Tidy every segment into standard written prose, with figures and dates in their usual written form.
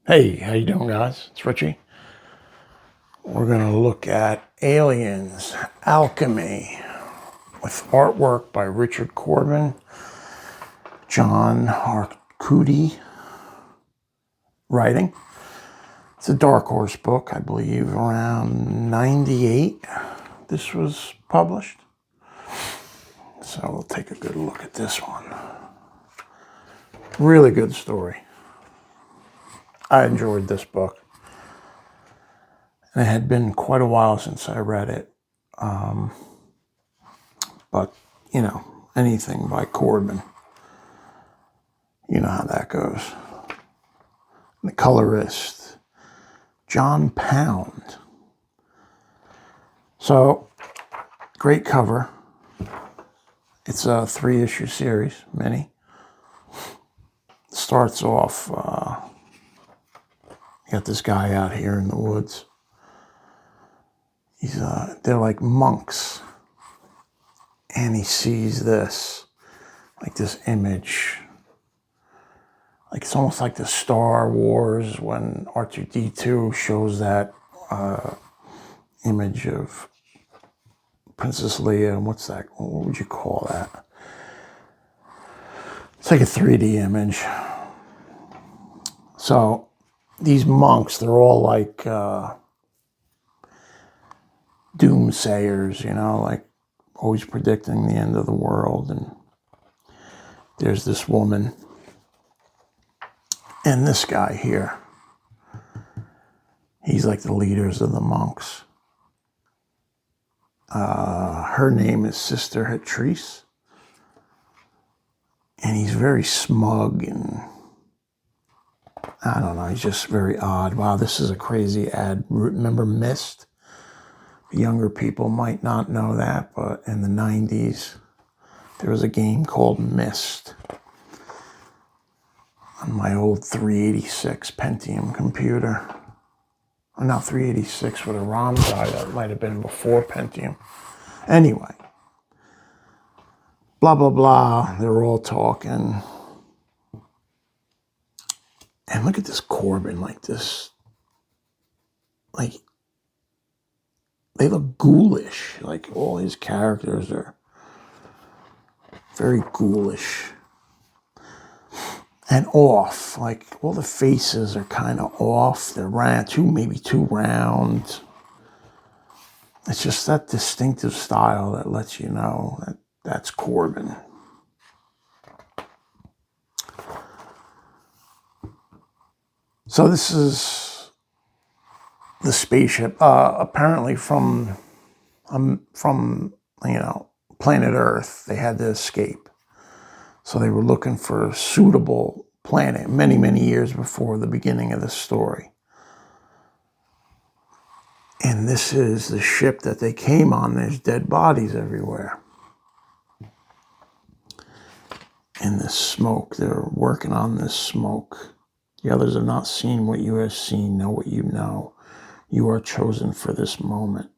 Hey, how you doing, guys? It's Richie. We're going to look at Aliens, Alchemy, with artwork by Richard Corben, John Arcudi writing. It's a Dark Horse book, I believe, around 98 this was published. So we'll take a good look at this one. Really good story. I enjoyed this book. And it had been quite a while since I read it. But, you know, anything by Corben, you know how that goes. The colorist, John Pound. So, great cover. It's a 3-issue series, mini. Starts off, you got this guy out here in the woods. They're like monks. And he sees this, like this image. Like it's almost like the Star Wars when R2-D2 shows that image of Princess Leia. And what's that? What would you call that? It's like a 3D image. So these monks, they're all like doomsayers, you know, like always predicting the end of the world. And there's this woman and this guy here. He's like the leaders of the monks. Her name is Sister Hatrice. And he's very smug and I don't know, he's just very odd. Wow, this is a crazy ad. Remember Myst? Younger people might not know that, but in the 90s, there was a game called Myst on my old 386 Pentium computer. Oh, not 386 with a ROM die. That might have been before Pentium. Anyway, blah, blah, blah. They're all talking. And look at this Corben, like this. Like, they look ghoulish. Like, all his characters are very ghoulish. And off. Like, all the faces are kind of off. They're round, maybe too round. It's just that distinctive style that lets you know that that's Corben. So this is the spaceship, apparently from planet Earth. They had to escape. So they were looking for a suitable planet many, many years before the beginning of the story. And this is the ship that they came on. There's dead bodies everywhere. And this smoke, they're working on this smoke. The others have not seen what you have seen, know what you know. You are chosen for this moment.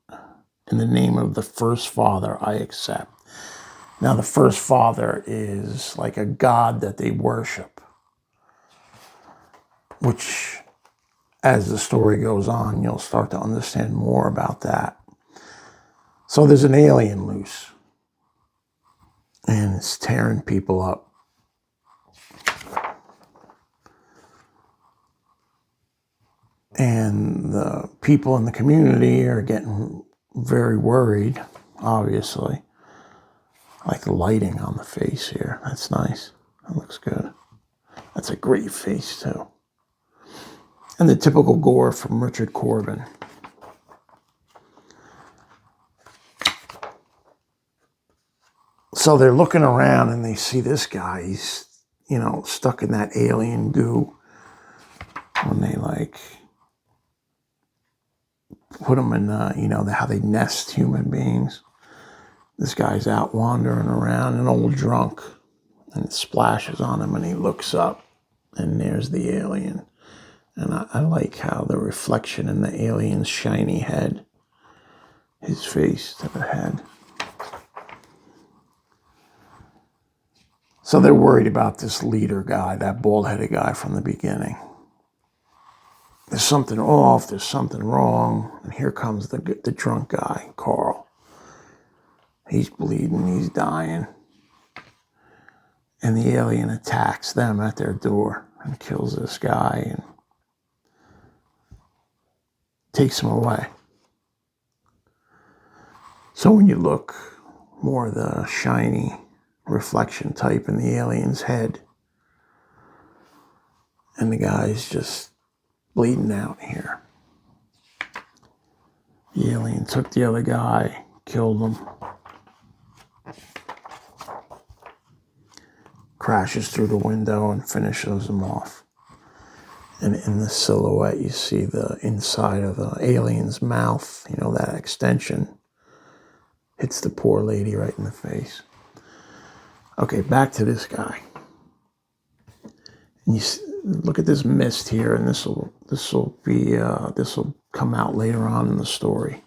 In the name of the first father, I accept. Now, the first father is like a god that they worship, which, as the story goes on, you'll start to understand more about that. So there's an alien loose, and it's tearing people up. And the people in the community are getting very worried, obviously. I like the lighting on the face here. That's nice. That looks good. That's a great face, too. And the typical gore from Richard Corben. So they're looking around and they see this guy. He's, stuck in that alien goo. When they, put him in, how they nest human beings. This guy's out wandering around, an old drunk, and it splashes on him, and he looks up, and there's the alien. And I like how the reflection in the alien's shiny head, his face to the head. So they're worried about this leader guy, that bald-headed guy from the beginning. there's something off, there's something wrong. And here comes the drunk guy, Carl. He's bleeding, he's dying. And the alien attacks them at their door and kills this guy and takes him away. So when you look more the shiny reflection type in the alien's head, and the guy's just bleeding out here. The alien took the other guy, killed him, crashes through the window and finishes him off. And in the silhouette, you see the inside of the alien's mouth, you know, that extension hits the poor lady right in the face. Okay, back to this guy. And you look at this mist here, and this will come out later on in the story.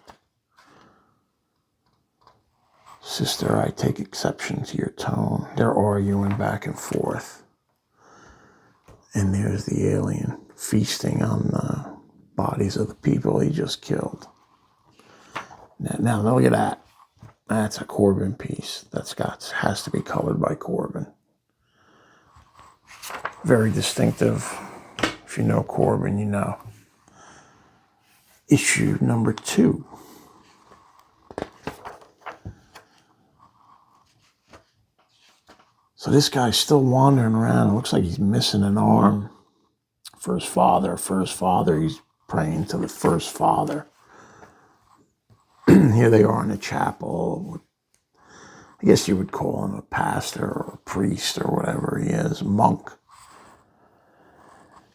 Sister, I take exception to your tone. They're arguing back and forth. And there's the alien feasting on the bodies of the people he just killed. Now look at that. That's a Corben piece. Has to be colored by Corben. Very distinctive. If you know Corben, you know. Issue number 2. So this guy's still wandering around. It looks like he's missing an arm. First father. He's praying to the first father. Here they are in a chapel. I guess you would call him a pastor or a priest or whatever he is, a monk.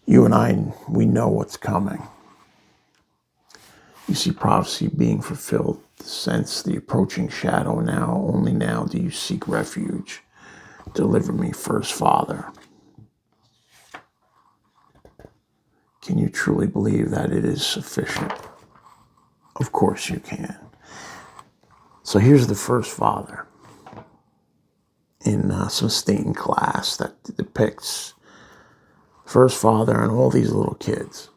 You and I, we know what's coming. You see prophecy being fulfilled. Sense the approaching shadow now. Only now do you seek refuge. Deliver me, first father. Can you truly believe that it is sufficient? Of course you can. So here's the first father in some stained glass that depicts first father and all these little kids.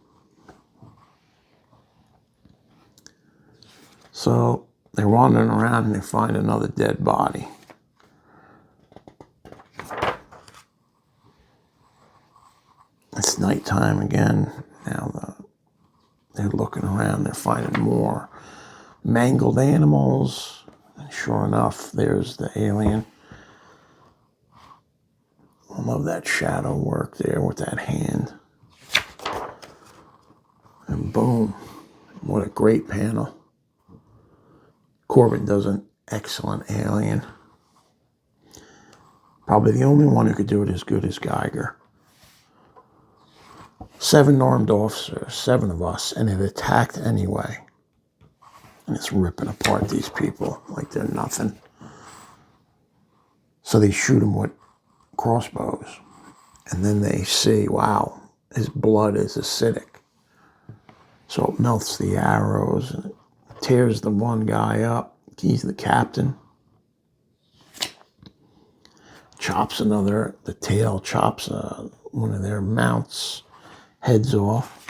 So they're wandering around and they find another dead body. It's nighttime again. Now they're looking around. They're finding more mangled animals. And sure enough, there's the alien. I love that shadow work there with that hand. And boom. What a great panel. Corben does an excellent alien. Probably the only one who could do it as good as Geiger. 7 armed officers, 7 of us, and it attacked anyway. And it's ripping apart these people like they're nothing. So they shoot them with crossbows. And then they see, wow, his blood is acidic. So it melts the arrows and it tears the one guy up. He's the captain. The tail chops one of their mounts' heads off.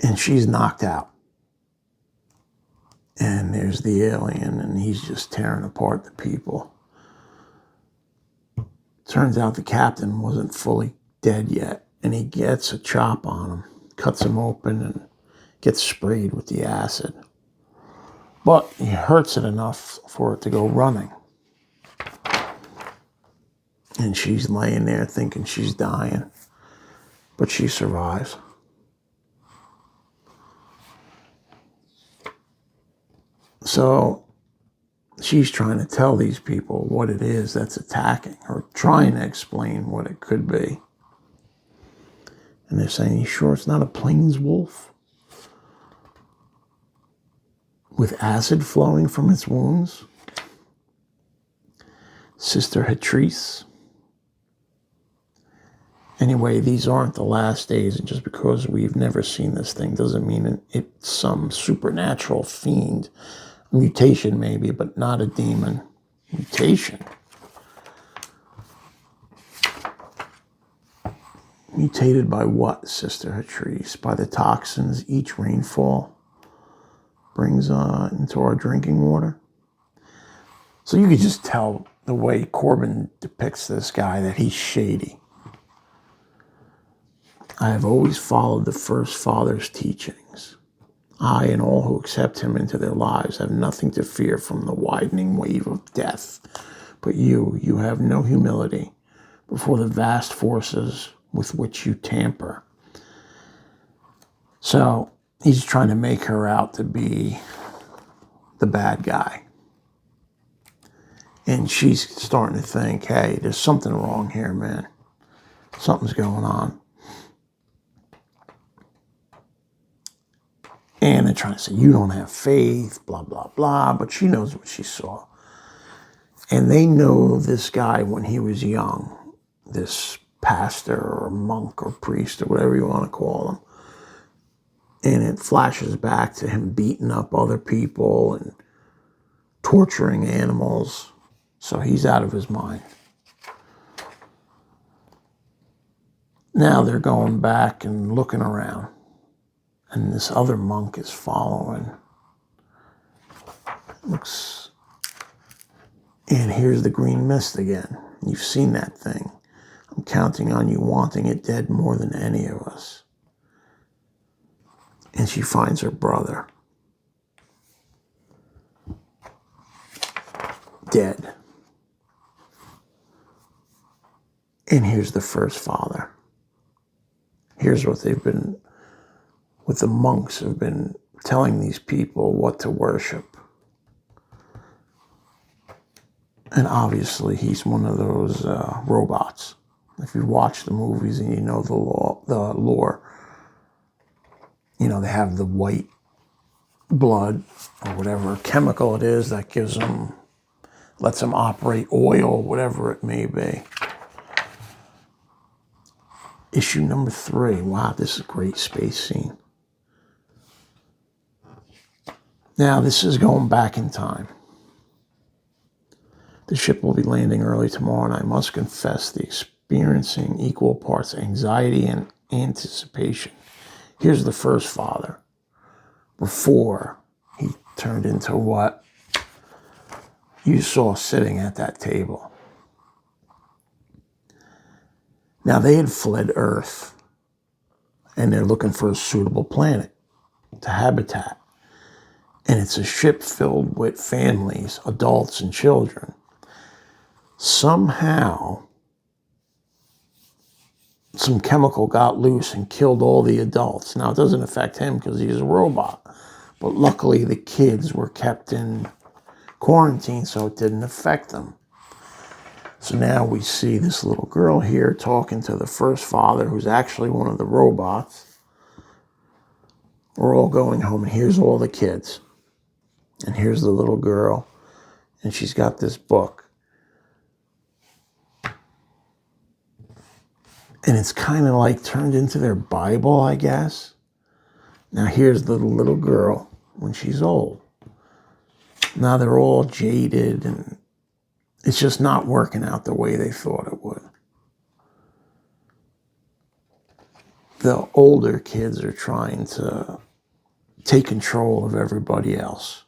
And she's knocked out. And there's the alien, and he's just tearing apart the people. Turns out the captain wasn't fully dead yet, and he gets a chop on him, cuts him open, and gets sprayed with the acid. But he hurts it enough for it to go running. And she's laying there thinking she's dying, but she survives. So she's trying to tell these people what it is that's attacking, or trying to explain what it could be. And they're saying, you sure it's not a plains wolf? With acid flowing from its wounds? Sister Hatrice? Anyway, these aren't the last days, and just because we've never seen this thing doesn't mean it's some supernatural fiend. Mutation maybe, but not a demon. Mutation. Mutated by what, Sister Hatrice? By the toxins each rainfall brings into our drinking water? So you could just tell the way Corben depicts this guy that he's shady. I have always followed the first father's teachings. I and all who accept him into their lives have nothing to fear from the widening wave of death. But you have no humility before the vast forces with which you tamper. So he's trying to make her out to be the bad guy. And she's starting to think, hey, there's something wrong here, man. Something's going on. And they're trying to say, you don't have faith, blah, blah, blah. But she knows what she saw. And they know this guy when he was young, this pastor or monk or priest or whatever you want to call him. And it flashes back to him beating up other people and torturing animals. So he's out of his mind. Now they're going back and looking around. And this other monk is following. Looks. And here's the green mist again. You've seen that thing. I'm counting on you wanting it dead more than any of us. And she finds her brother. Dead. And here's the first father. Here's what the monks have been telling these people what to worship. And obviously he's one of those robots. If you watch the movies and you know the lore, you know, they have the white blood or whatever chemical it is that lets them operate oil, whatever it may be. Issue number 3. Wow, this is a great space scene. Now, this is going back in time. The ship will be landing early tomorrow, and I must confess the experiencing equal parts anxiety and anticipation. Here's the first father before he turned into what you saw sitting at that table. Now, they had fled Earth, and they're looking for a suitable planet to habitat. And it's a ship filled with families, adults, and children. Somehow, some chemical got loose and killed all the adults. Now, it doesn't affect him because he's a robot. But luckily, the kids were kept in quarantine, so it didn't affect them. So now we see this little girl here talking to the first father, who's actually one of the robots. We're all going home, and here's all the kids. And here's the little girl, and she's got this book. And it's kind of like turned into their Bible, I guess. Now here's the little girl when she's old. Now they're all jaded, and it's just not working out the way they thought it would. The older kids are trying to take control of everybody else.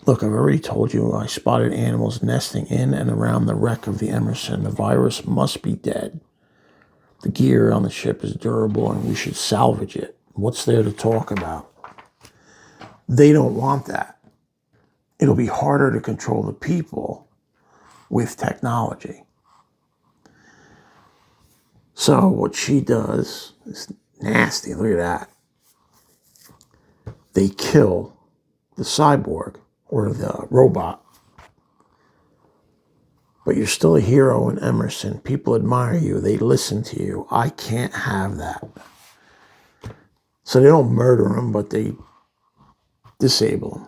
Look, I've already told you I spotted animals nesting in and around the wreck of the Emerson. The virus must be dead. The gear on the ship is durable and we should salvage it. What's there to talk about? They don't want that. It'll be harder to control the people with technology. So what she does is nasty. Look at that. They kill the cyborg or the robot. But you're still a hero in Emerson. People admire you. They listen to you. I can't have that. So they don't murder him, but they disable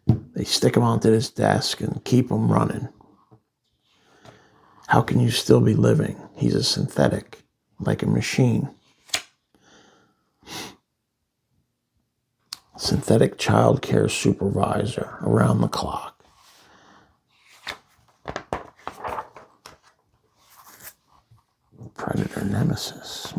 him. They stick him onto this desk and keep him running. How can you still be living? He's a synthetic, like a machine. Synthetic child care supervisor around the clock. predator nemesis.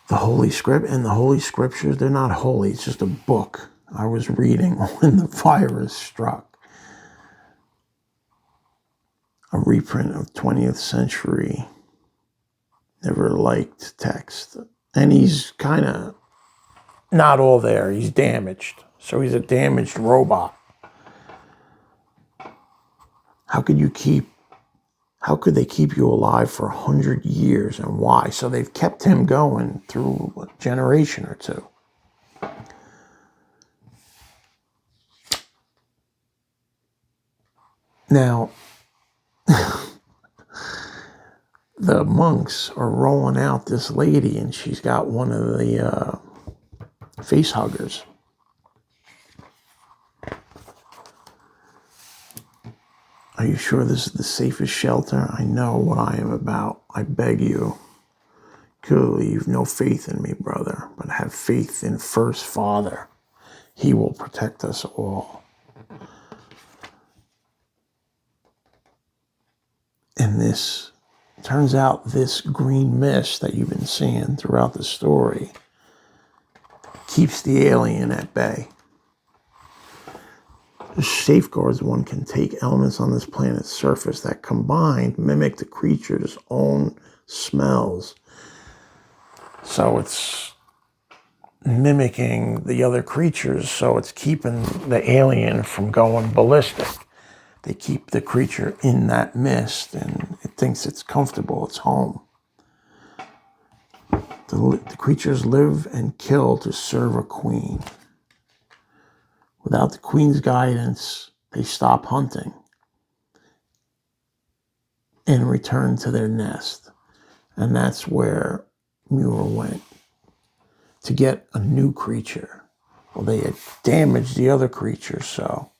The Holy Script and the Holy Scriptures, they're not holy. It's just a book I was reading when the virus struck. A reprint of 20th century, never liked text. And he's kind of not all there. He's damaged. So he's a damaged robot. How could they keep you alive for 100 years, and why? So they've kept him going through a generation or two. Now, the monks are rolling out this lady, and she's got one of the face huggers. Are you sure this is the safest shelter? I know what I am about. I beg you. Clearly, you've no faith in me, brother, but have faith in First Father. He will protect us all. And this, turns out this green mist that you've been seeing throughout the story keeps the alien at bay. It safeguards one can take elements on this planet's surface that combined mimic the creature's own smells. So it's mimicking the other creatures, so it's keeping the alien from going ballistic. They keep the creature in that mist, and it thinks it's comfortable, it's home. The creatures live and kill to serve a queen. Without the queen's guidance, they stop hunting and return to their nest. And that's where Muir went, to get a new creature. Well, they had damaged the other creature, so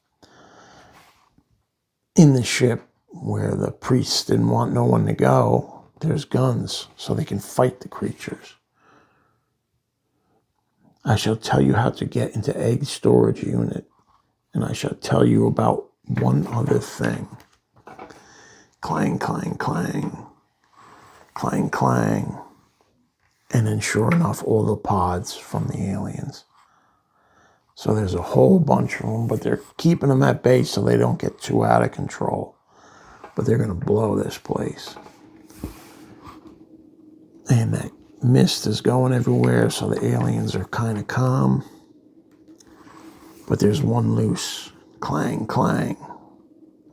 in the ship where the priests didn't want no one to go, there's guns so they can fight the creatures. I shall tell you how to get into egg storage unit, and I shall tell you about one other thing. Clang, clang, clang. Clang, clang. And then sure enough, all the pods from the aliens. So there's a whole bunch of them, but they're keeping them at bay so they don't get too out of control. But they're going to blow this place. And that mist is going everywhere, so the aliens are kind of calm. But there's one loose. Clang, clang.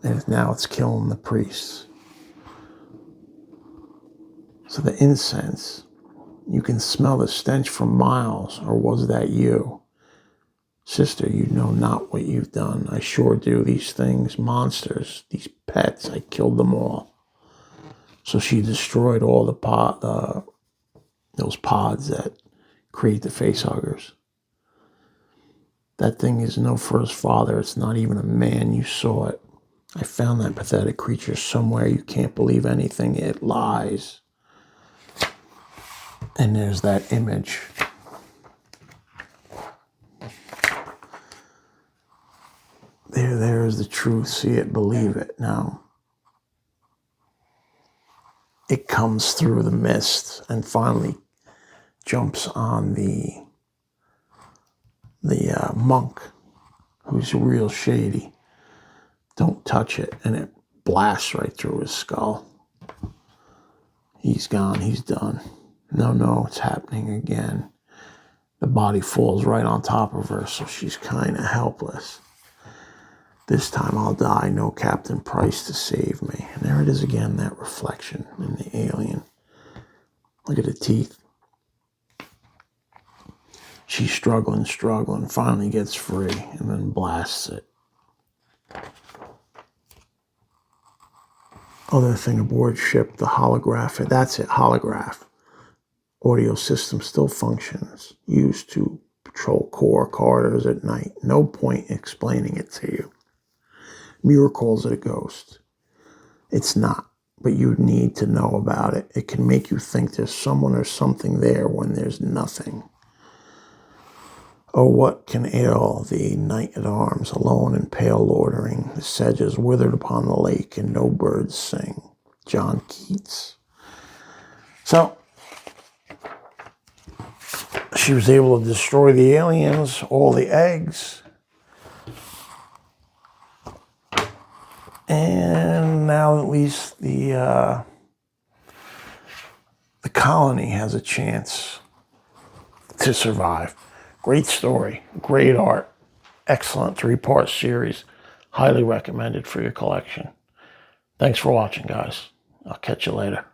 And now it's killing the priests. So the incense, you can smell the stench from miles, or was that you? Sister, you know not what you've done. I sure do. These things, monsters, these pets, I killed them all. So she destroyed all the those pods that create the facehuggers. That thing is no First Father. It's not even a man. You saw it. I found that pathetic creature somewhere. You can't believe anything. It lies. And there's that image. There's the truth. See it, believe it. Now, it comes through the mist and finally jumps on the monk, who's real shady. Don't touch it, and it blasts right through his skull. He's gone. He's done. No, it's happening again. The body falls right on top of her, so she's kind of helpless. This time I'll die. No Captain Price to save me. And there it is again, that reflection in the alien. Look at the teeth. She's struggling, finally gets free, and then blasts it. Other thing aboard ship, the holograph. That's it, holograph. Audio system still functions. Used to patrol core corridors at night. No point explaining it to you. Muir calls it a ghost. It's not, but you need to know about it. It can make you think there's someone or something there when there's nothing. Oh, what can ail the knight-at-arms, alone and pale loitering, the sedges withered upon the lake, and no birds sing. John Keats. So she was able to destroy the aliens, all the eggs. And now at least the colony has a chance to survive. Great story, great art, excellent 3-part series. Highly recommended for your collection. Thanks for watching, guys. I'll catch you later.